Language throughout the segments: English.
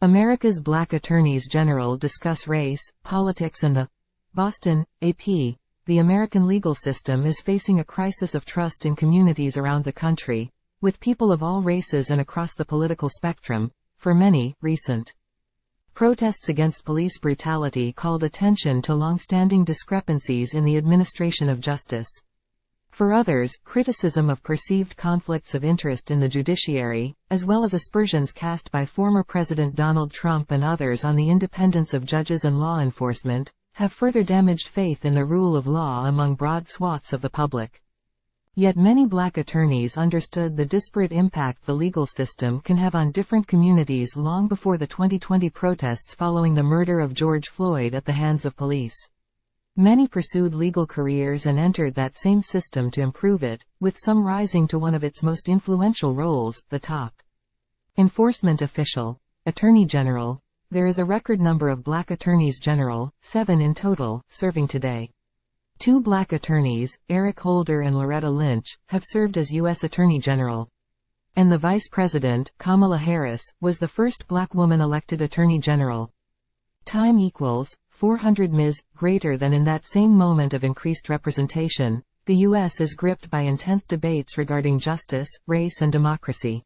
America's Black Attorneys General discuss race, politics and the Boston, AP. The American legal system is facing a crisis of trust in communities around the country, with people of all races and across the political spectrum. For many, recent protests against police brutality called attention to long-standing discrepancies in the administration of justice. For others, criticism of perceived conflicts of interest in the judiciary, as well as aspersions cast by former President Donald Trump and others on the independence of judges and law enforcement, have further damaged faith in the rule of law among broad swaths of the public. Yet many black attorneys understood the disparate impact the legal system can have on different communities long before the 2020 protests following the murder of George Floyd at the hands of police. Many pursued legal careers and entered that same system to improve it, with some rising to one of its most influential roles, the top enforcement official, Attorney General. There is a record number of black attorneys general, 7 in total, serving today. 2 black attorneys, Eric Holder and Loretta Lynch, have served as U.S. Attorney General. And the Vice President, Kamala Harris, was the first black woman elected Attorney General. Time equals 400 Ms. Greater than in that same moment of increased representation, the U.S. is gripped by intense debates regarding justice, race and democracy.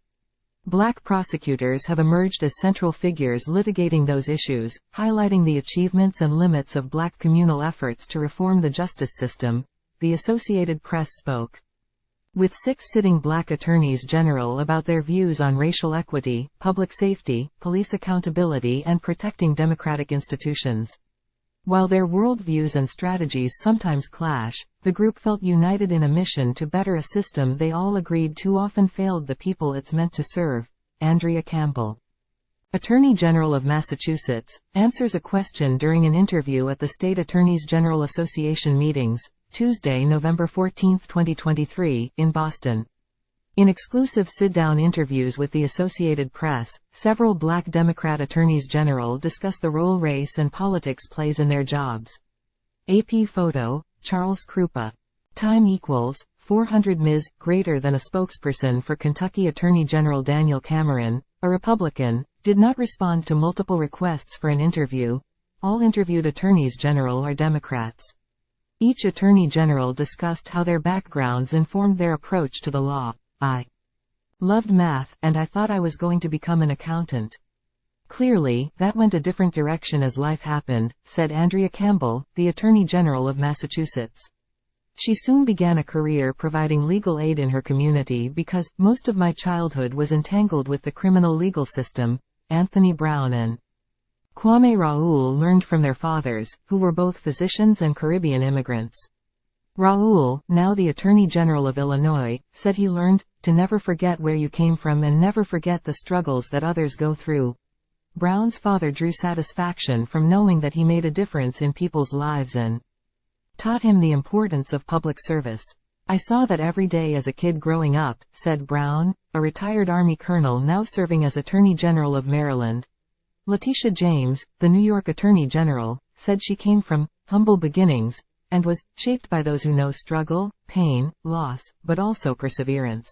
Black prosecutors have emerged as central figures litigating those issues, highlighting the achievements and limits of black communal efforts to reform the justice system, the Associated Press spoke. With 6 sitting black attorneys general about their views on racial equity, public safety, police accountability and protecting democratic institutions. While their worldviews and strategies sometimes clash, the group felt united in a mission to better a system they all agreed too often failed the people it's meant to serve. Andrea Campbell, Attorney General of Massachusetts, answers a question during an interview at the State Attorneys General Association meetings, Tuesday, November 14, 2023, in Boston. In exclusive sit-down interviews with the Associated Press, several black Democrat attorneys general discuss the role race and politics plays in their jobs. AP photo, Charles Krupa. Time equals 400 Ms. Greater than a spokesperson for Kentucky Attorney General Daniel Cameron, a Republican, did not respond to multiple requests for an interview. All interviewed attorneys general are Democrats. Each attorney general discussed how their backgrounds informed their approach to the law. I loved math, and I thought I was going to become an accountant. Clearly, that went a different direction as life happened, said Andrea Campbell, the Attorney General of Massachusetts. She soon began a career providing legal aid in her community because most of my childhood was entangled with the criminal legal system. Anthony Brown and Kwame Raoul learned from their fathers, who were both physicians and Caribbean immigrants. Raoul, now the Attorney General of Illinois, said he learned to never forget where you came from and never forget the struggles that others go through. Brown's father drew satisfaction from knowing that he made a difference in people's lives and taught him the importance of public service. I saw that every day as a kid growing up, said Brown, a retired Army colonel now serving as Attorney General of Maryland. Letitia James, the New York Attorney General, said she came from humble beginnings and was shaped by those who know struggle, pain, loss, but also perseverance.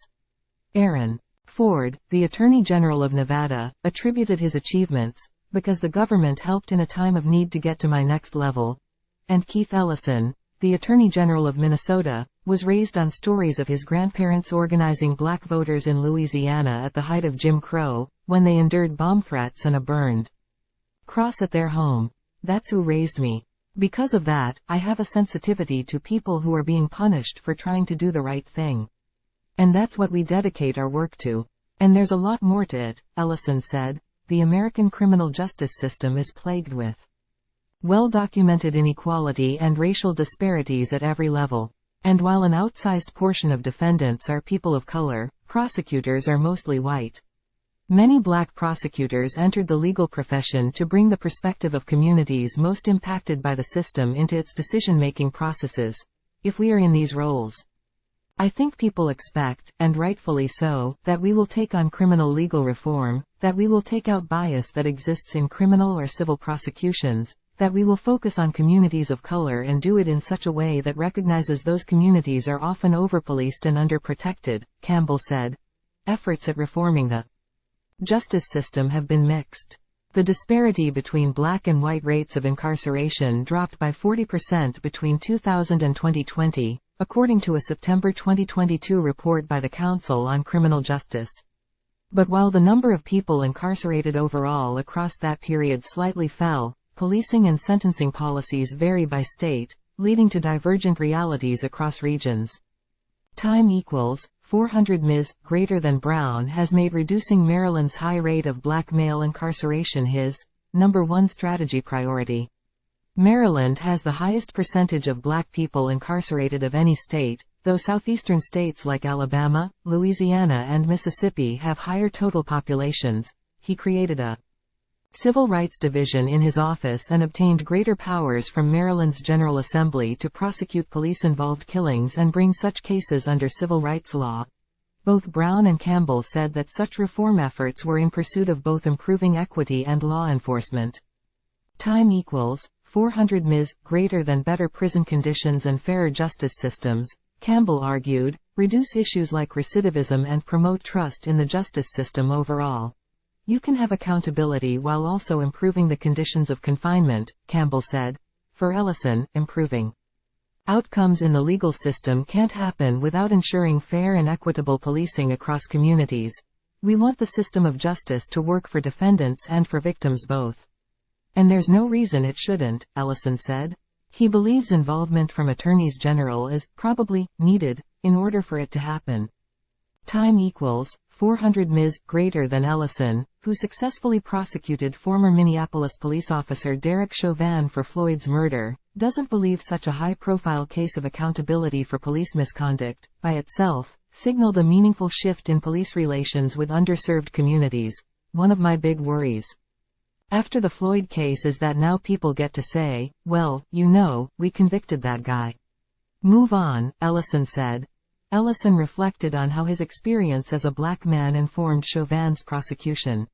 Aaron Ford, the Attorney General of Nevada, attributed his achievements because the government helped in a time of need to get to my next level. And Keith Ellison, the Attorney General of Minnesota, was raised on stories of his grandparents organizing black voters in Louisiana at the height of Jim Crow, when they endured bomb threats and a burned cross at their home. That's who raised me. Because of that, I have a sensitivity to people who are being punished for trying to do the right thing. And that's what we dedicate our work to. And there's a lot more to it, Ellison said. The American criminal justice system is plagued with well-documented inequality and racial disparities at every level. And while an outsized portion of defendants are people of color, prosecutors are mostly white. Many black prosecutors entered the legal profession to bring the perspective of communities most impacted by the system into its decision-making processes. If we are in these roles, I think people expect, and rightfully so, that we will take on criminal legal reform, that we will take out bias that exists in criminal or civil prosecutions, that we will focus on communities of color and do it in such a way that recognizes those communities are often overpoliced and underprotected, Campbell said. Efforts at reforming the justice system have been mixed. The disparity between black and white rates of incarceration dropped by 40% between 2000 and 2020, according to a September 2022 report by the Council on Criminal Justice. But while the number of people incarcerated overall across that period slightly fell, policing and sentencing policies vary by state, leading to divergent realities across regions. Time equals 400 Ms. greater than Brown has made reducing Maryland's high rate of black male incarceration his #1 strategy priority. Maryland has the highest percentage of black people incarcerated of any state, though southeastern states like Alabama, Louisiana and Mississippi have higher total populations. He created a Civil Rights Division in his office and obtained greater powers from Maryland's General Assembly to prosecute police-involved killings and bring such cases under civil rights law. Both Brown and Campbell said that such reform efforts were in pursuit of both improving equity and law enforcement. Time equals 400 Ms. greater than better prison conditions and fairer justice systems, Campbell argued, reduce issues like recidivism and promote trust in the justice system overall. You can have accountability while also improving the conditions of confinement, Campbell said. For Ellison, improving outcomes in the legal system can't happen without ensuring fair and equitable policing across communities. We want the system of justice to work for defendants and for victims both. And there's no reason it shouldn't, Ellison said. He believes involvement from attorneys general is probably needed in order for it to happen. Time equals 400 Ms. greater than Ellison, who successfully prosecuted former Minneapolis police officer Derek Chauvin for Floyd's murder, doesn't believe such a high-profile case of accountability for police misconduct, by itself, signaled a meaningful shift in police relations with underserved communities. One of my big worries after the Floyd case is that now people get to say, well, you know, we convicted that guy. Move on, Ellison said. Ellison reflected on how his experience as a black man informed Chauvin's prosecution.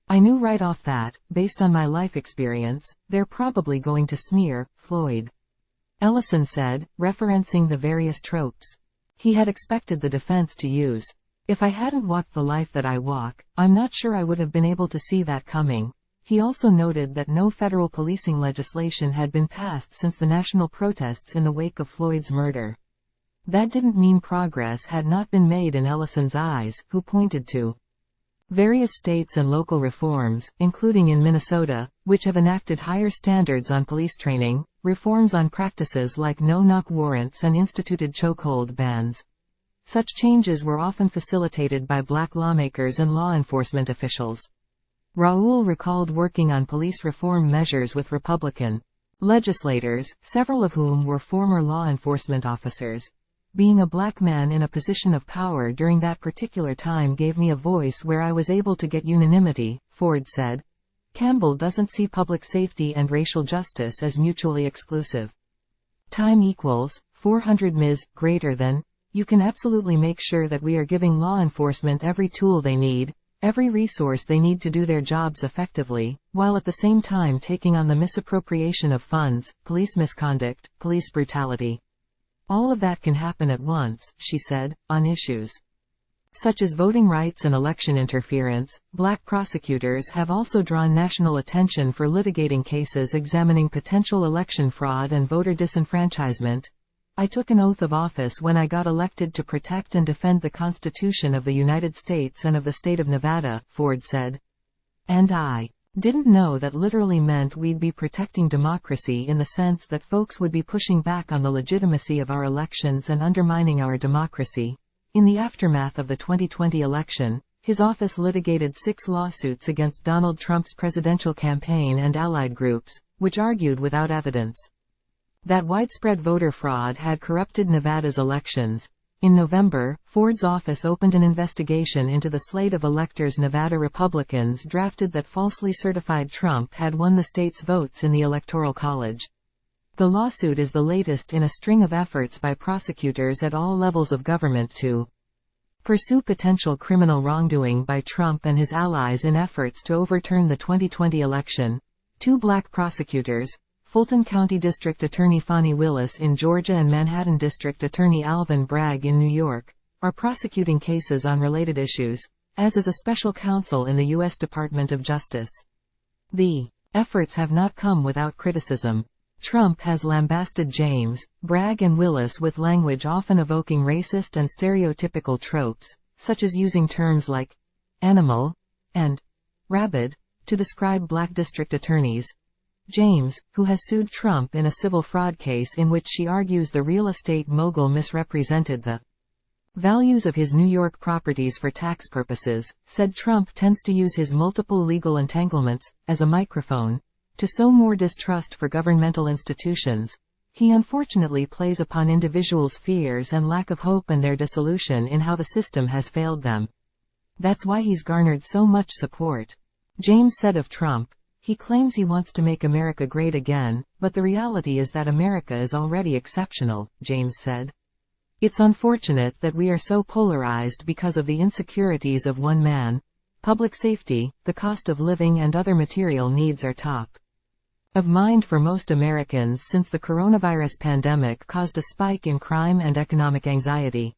I knew right off that, based on my life experience, they're probably going to smear Floyd. Ellison said, referencing the various tropes he had expected the defense to use. If I hadn't walked the life that I walk, I'm not sure I would have been able to see that coming. He also noted that no federal policing legislation had been passed since the national protests in the wake of Floyd's murder. That didn't mean progress had not been made in Ellison's eyes, who pointed to various states and local reforms, including in Minnesota, which have enacted higher standards on police training, reforms on practices like no-knock warrants and instituted chokehold bans. Such changes were often facilitated by black lawmakers and law enforcement officials. Raoul recalled working on police reform measures with Republican legislators, several of whom were former law enforcement officers. Being a black man in a position of power during that particular time gave me a voice where I was able to get unanimity, Ford said. Campbell doesn't see public safety and racial justice as mutually exclusive. Time equals 400 Ms. greater than. You can absolutely make sure that we are giving law enforcement every tool they need, every resource they need to do their jobs effectively, while at the same time taking on the misappropriation of funds, police misconduct, police brutality. All of that can happen at once, she said, on issues such as voting rights and election interference. Black prosecutors have also drawn national attention for litigating cases examining potential election fraud and voter disenfranchisement. I took an oath of office when I got elected to protect and defend the Constitution of the United States and of the state of Nevada, Ford said. And I didn't know that literally meant we'd be protecting democracy in the sense that folks would be pushing back on the legitimacy of our elections and undermining our democracy. In the aftermath of the 2020 election, his office litigated 6 lawsuits against Donald Trump's presidential campaign and allied groups, which argued without evidence that widespread voter fraud had corrupted Nevada's elections. In November, Ford's office opened an investigation into the slate of electors Nevada Republicans drafted that falsely certified Trump had won the state's votes in the Electoral College. The lawsuit is the latest in a string of efforts by prosecutors at all levels of government to pursue potential criminal wrongdoing by Trump and his allies in efforts to overturn the 2020 election. 2 black prosecutors, Fulton County District Attorney Fani Willis in Georgia and Manhattan District Attorney Alvin Bragg in New York, are prosecuting cases on related issues, as is a special counsel in the U.S. Department of Justice. The efforts have not come without criticism. Trump has lambasted James, Bragg and Willis with language often evoking racist and stereotypical tropes, such as using terms like animal and rabid to describe black district attorneys. James, who has sued Trump in a civil fraud case in which she argues the real estate mogul misrepresented the values of his New York properties for tax purposes, said Trump tends to use his multiple legal entanglements as a microphone to sow more distrust for governmental institutions. He unfortunately plays upon individuals' fears and lack of hope and their dissolution in how the system has failed them. That's why he's garnered so much support. James said of Trump, he claims he wants to make America great again, but the reality is that America is already exceptional, James said. It's unfortunate that we are so polarized because of the insecurities of one man. Public safety, the cost of living and other material needs are top of mind for most Americans since the coronavirus pandemic caused a spike in crime and economic anxiety.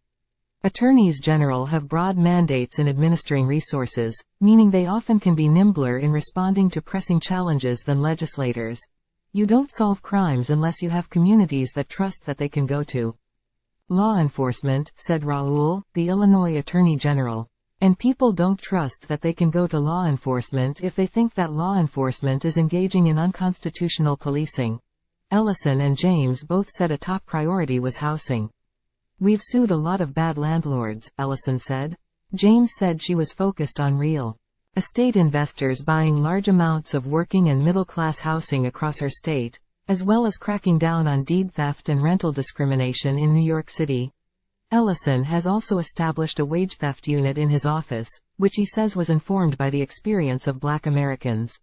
Attorneys general have broad mandates in administering resources, meaning they often can be nimbler in responding to pressing challenges than legislators. You don't solve crimes unless you have communities that trust that they can go to law enforcement, said Raoul, the Illinois Attorney General. And people don't trust that they can go to law enforcement if they think that law enforcement is engaging in unconstitutional policing. Ellison and James both said a top priority was housing. We've sued a lot of bad landlords, Ellison said. James said she was focused on real estate investors buying large amounts of working and middle-class housing across her state, as well as cracking down on deed theft and rental discrimination in New York City. Ellison has also established a wage theft unit in his office, which he says was informed by the experience of Black Americans.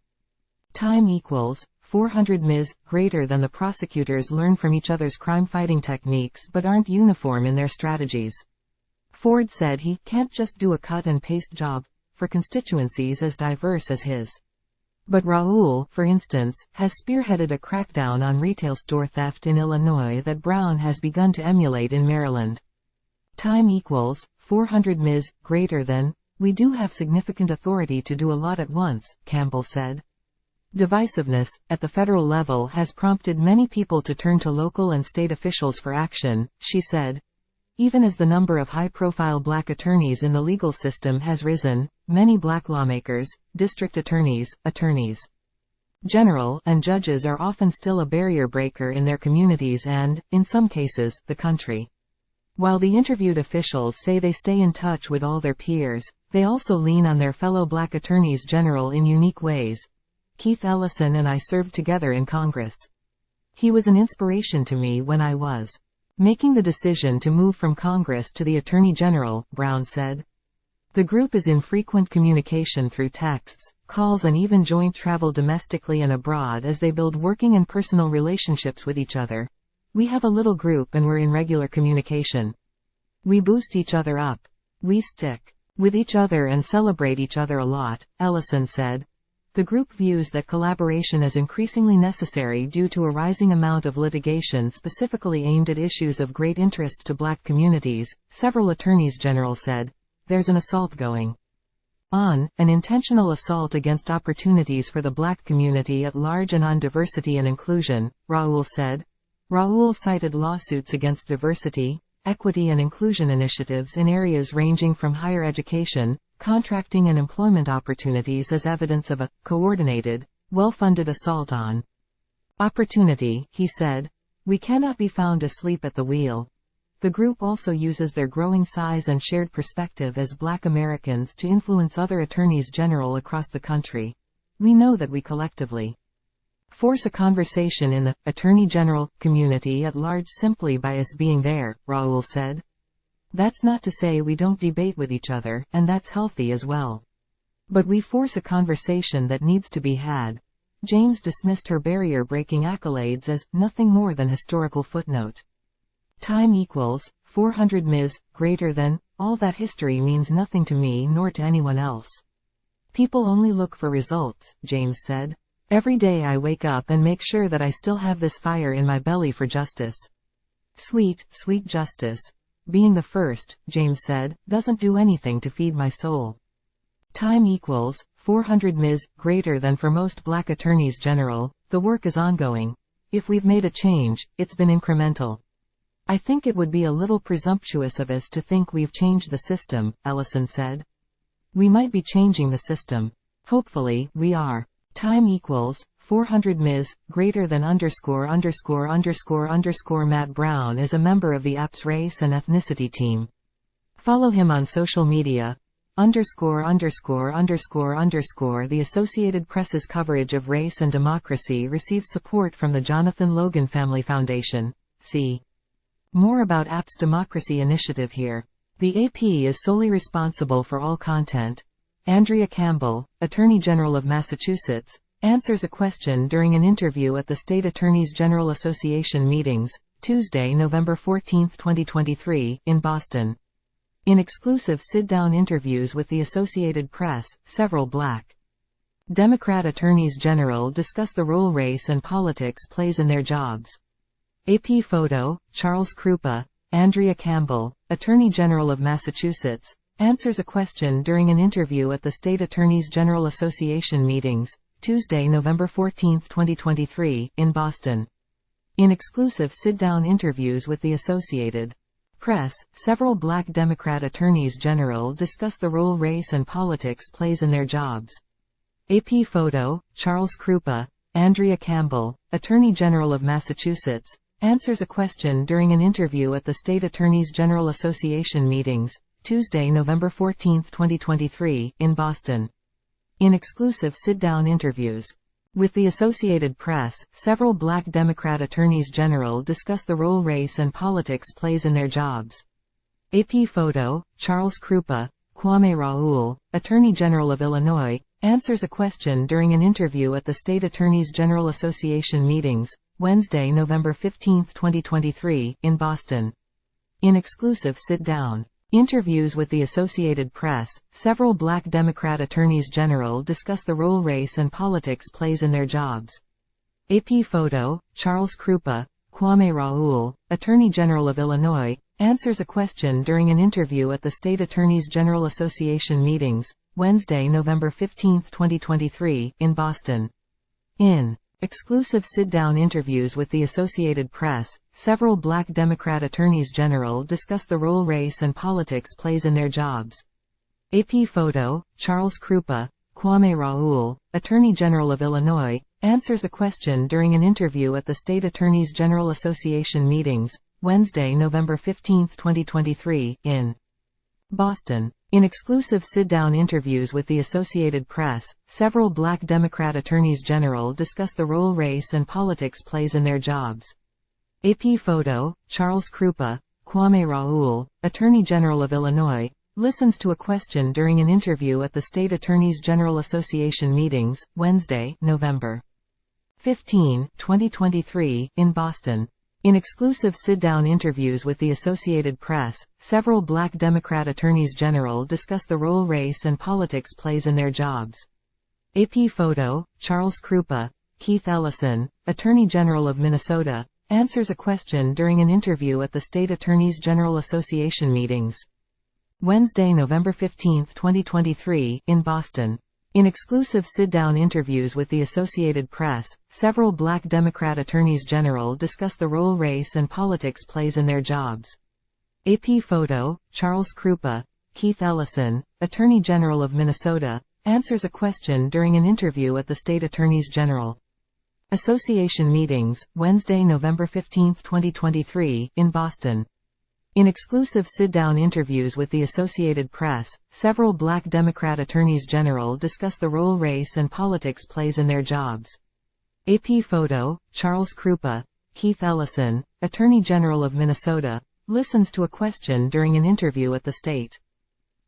Time equals 400 ms. Greater than the prosecutors learn from each other's crime-fighting techniques but aren't uniform in their strategies. Ford said he can't just do a cut-and-paste job for constituencies as diverse as his. But Raoul, for instance, has spearheaded a crackdown on retail store theft in Illinois that Brown has begun to emulate in Maryland. Time equals 400 ms. Greater than, we do have significant authority to do a lot at once, Campbell said. Divisiveness, at the federal level has prompted many people to turn to local and state officials for action, she said. Even as the number of high-profile black attorneys in the legal system has risen, many black lawmakers, district attorneys, attorneys general, and judges are often still a barrier breaker in their communities and, in some cases, the country. While the interviewed officials say they stay in touch with all their peers, they also lean on their fellow black attorneys general in unique ways. Keith Ellison and I served together in Congress. He was an inspiration to me when I was making the decision to move from Congress to the Attorney General, Brown said. The group is in frequent communication through texts, calls and even joint travel domestically and abroad as they build working and personal relationships with each other. We have a little group and we're in regular communication. We boost each other up. We stick with each other and celebrate each other a lot, Ellison said. The group views that collaboration is increasingly necessary due to a rising amount of litigation specifically aimed at issues of great interest to black communities, several attorneys general said. There's an assault going on, an intentional assault against opportunities for the black community at large and on diversity and inclusion, Raoul said. Raoul cited lawsuits against diversity, equity and inclusion initiatives in areas ranging from higher education, contracting and employment opportunities as evidence of a coordinated, well-funded assault on opportunity, he said. We cannot be found asleep at the wheel. The group also uses their growing size and shared perspective as black Americans to influence other attorneys general across the country. We know that we collectively force a conversation in the attorney general community at large simply by us being there, Raoul said. That's not to say we don't debate with each other, and that's healthy as well. But we force a conversation that needs to be had. James dismissed her barrier-breaking accolades as nothing more than historical footnote. Time equals 400 ms. Greater than, all that history means nothing to me nor to anyone else. People only look for results, James said. Every day I wake up and make sure that I still have this fire in my belly for justice. Sweet, sweet justice. Being the first, James said, doesn't do anything to feed my soul. Time equals 400 Ms. greater than for most black attorneys general. The work is ongoing. If we've made a change, it's been incremental. I think it would be a little presumptuous of us to think we've changed the system, Ellison said. We might be changing the system. Hopefully, we are. Time equals 400 Ms. greater than _______. Matt Brown is a member of the AP's race and ethnicity team. Follow him on social media. _______. The Associated Press's coverage of race and democracy receives support from the Jonathan Logan Family Foundation. See more about AP's democracy initiative here. The AP is solely responsible for all content. Andrea Campbell, Attorney General of Massachusetts, answers a question during an interview at the State Attorneys General Association meetings, Tuesday, November 14, 2023, in Boston. In exclusive sit-down interviews with the Associated Press, several black Democrat attorneys general discuss the role race and politics plays in their jobs. AP photo, Charles Krupa, Andrea Campbell, Attorney General of Massachusetts, answers a question during an interview at the State Attorneys General Association meetings, Tuesday, November 14, 2023, in Boston. In exclusive sit-down interviews with the Associated Press, several black Democrat attorneys general discuss the role race and politics plays in their jobs. AP photo, Charles Krupa, Andrea Campbell, Attorney General of Massachusetts, answers a question during an interview at the State Attorneys General Association meetings, Tuesday, November 14, 2023, in Boston. In exclusive sit-down interviews with the Associated Press, several black Democrat attorneys general discuss the role race and politics plays in their jobs. AP photo, Charles Krupa, Kwame Raoul, Attorney General of Illinois, answers a question during an interview at the State Attorneys General Association meetings, Wednesday, November 15, 2023, in Boston. In exclusive sit-down interviews with the Associated Press, several black Democrat attorneys general discuss the role race and politics plays in their jobs. AP photo, Charles Krupa, Kwame Raoul, Attorney General of Illinois, answers a question during an interview at the State Attorneys General Association meetings, Wednesday, November 15, 2023, in Boston. In exclusive sit-down interviews with the Associated Press, several black Democrat attorneys general discuss the role race and politics plays in their jobs. AP photo, Charles Krupa, Kwame Raoul, Attorney General of Illinois, answers a question during an interview at the State Attorneys General Association meetings, Wednesday, November 15, 2023, in Boston. In exclusive sit-down interviews with the Associated Press, several black Democrat attorneys general discuss the role race and politics plays in their jobs. AP photo, Charles Krupa, Kwame Raoul, Attorney General of Illinois, listens to a question during an interview at the State Attorneys General Association meetings, Wednesday, November 15, 2023, in Boston. In exclusive sit-down interviews with the Associated Press, several black Democrat attorneys general discuss the role race and politics plays in their jobs. AP photo, Charles Krupa, Keith Ellison, Attorney General of Minnesota, answers a question during an interview at the State Attorneys General Association meetings. Wednesday, November 15, 2023, in Boston. In exclusive sit-down interviews with the Associated Press, several black Democrat attorneys general discuss the role race and politics plays in their jobs. AP photo, Charles Krupa, Keith Ellison, Attorney General of Minnesota, answers a question during an interview at the State Attorneys General Association meetings, Wednesday, November 15, 2023, in Boston. In exclusive sit-down interviews with the Associated Press, several black Democrat attorneys general discuss the role race and politics plays in their jobs. AP photo, Charles Krupa, Keith Ellison, Attorney General of Minnesota, listens to a question during an interview at the State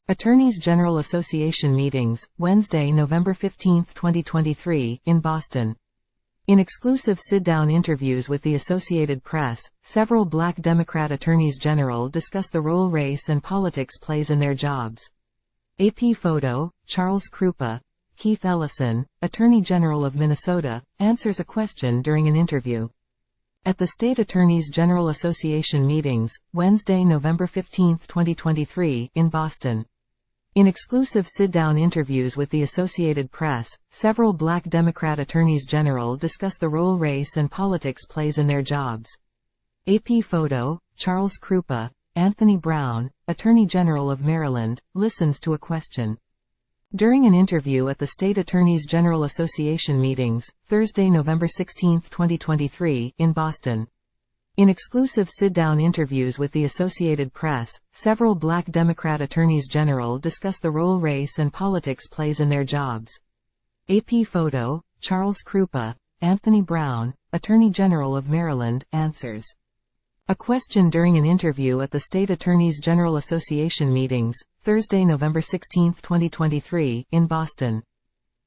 Attorneys General Association meetings, Wednesday, November 15, 2023, in Boston. In exclusive sit-down interviews with the Associated Press, several black Democrat attorneys general discuss the role race and politics plays in their jobs. AP photo, Charles Krupa, Keith Ellison, Attorney General of Minnesota, answers a question during an interview at the State Attorneys General Association meetings, Wednesday, November 15, 2023, in Boston. In exclusive sit-down interviews with the Associated Press, several black Democrat attorneys general discuss the role race and politics plays in their jobs. AP photo, Charles Krupa, Anthony Brown, Attorney General of Maryland, listens to a question. During an interview at the State Attorneys General Association meetings, Thursday, November 16, 2023, in Boston. In exclusive sit-down interviews with the Associated Press, several black Democrat attorneys general discuss the role race and politics plays in their jobs. AP photo, Charles Krupa, Anthony Brown, Attorney General of Maryland, answers a question during an interview at the State Attorneys General Association meetings, Thursday, November 16, 2023, in Boston.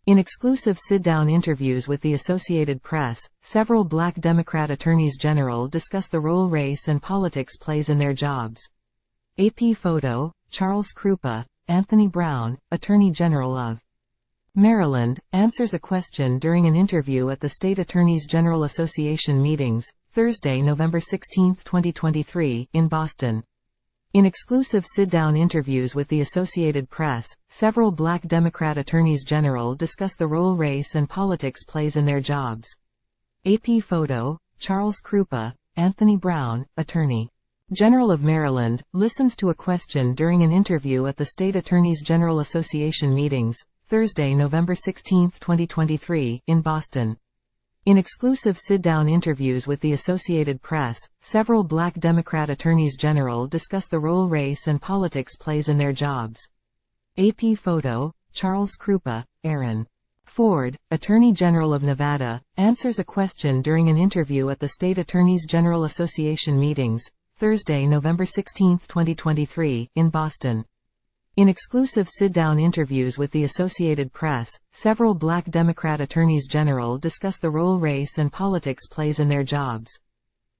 In exclusive sit-down interviews with the Associated Press, several black Democrat attorneys general discuss the role race and politics plays in their jobs. AP photo, Charles Krupa, Anthony Brown, Attorney General of Maryland, answers a question during an interview at the State Attorneys General Association meetings, Thursday, November 16, 2023, in Boston. In exclusive sit-down interviews with the Associated Press, several black Democrat attorneys general discuss the role race and politics plays in their jobs. AP photo, Charles Krupa, Anthony Brown, Attorney General of Maryland, listens to a question during an interview at the State Attorneys General Association meetings, Thursday, November 16, 2023, in Boston. In exclusive sit-down interviews with the Associated Press, several black Democrat attorneys general discuss the role race and politics plays in their jobs. AP photo, Charles Krupa, Aaron Ford, Attorney General of Nevada, answers a question during an interview at the State Attorneys General Association meetings, Thursday, November 16, 2023, in Boston. In exclusive sit-down interviews with the Associated Press, several black Democrat attorneys general discuss the role race and politics plays in their jobs.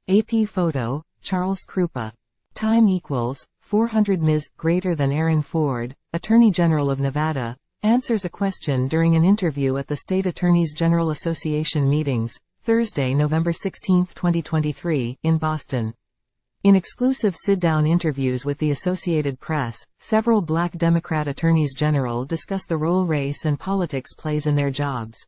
AP photo, Charles Krupa. Time equals 400 Ms. greater than Aaron Ford, Attorney General of Nevada, answers a question during an interview at the State Attorneys General Association meetings, Thursday, November 16, 2023, in Boston. In exclusive sit-down interviews with the Associated Press, several black Democrat attorneys general discuss the role race and politics plays in their jobs.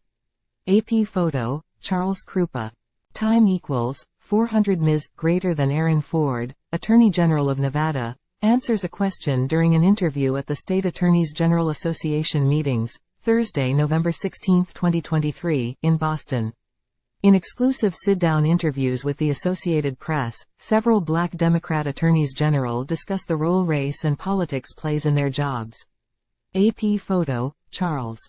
AP photo, Charles Krupa. Time equals 400 Ms. greater than Aaron Ford, Attorney General of Nevada, answers a question during an interview at the State Attorneys General Association meetings, Thursday, November 16, 2023, in Boston. In exclusive sit-down interviews with the Associated Press, several black Democrat attorneys general discuss the role race and politics plays in their jobs. AP photo, Charles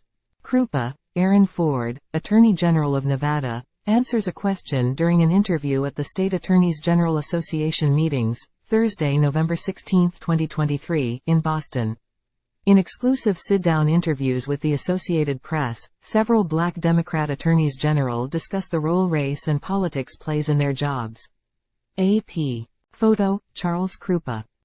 Krupa, Aaron Ford, Attorney General of Nevada, answers a question during an interview at the State Attorneys General Association meetings, Thursday, November 16, 2023, in Boston. In exclusive sit-down interviews with the Associated Press, several black Democrat attorneys general discuss the role race and politics plays in their jobs. AP photo, Charles Krupa.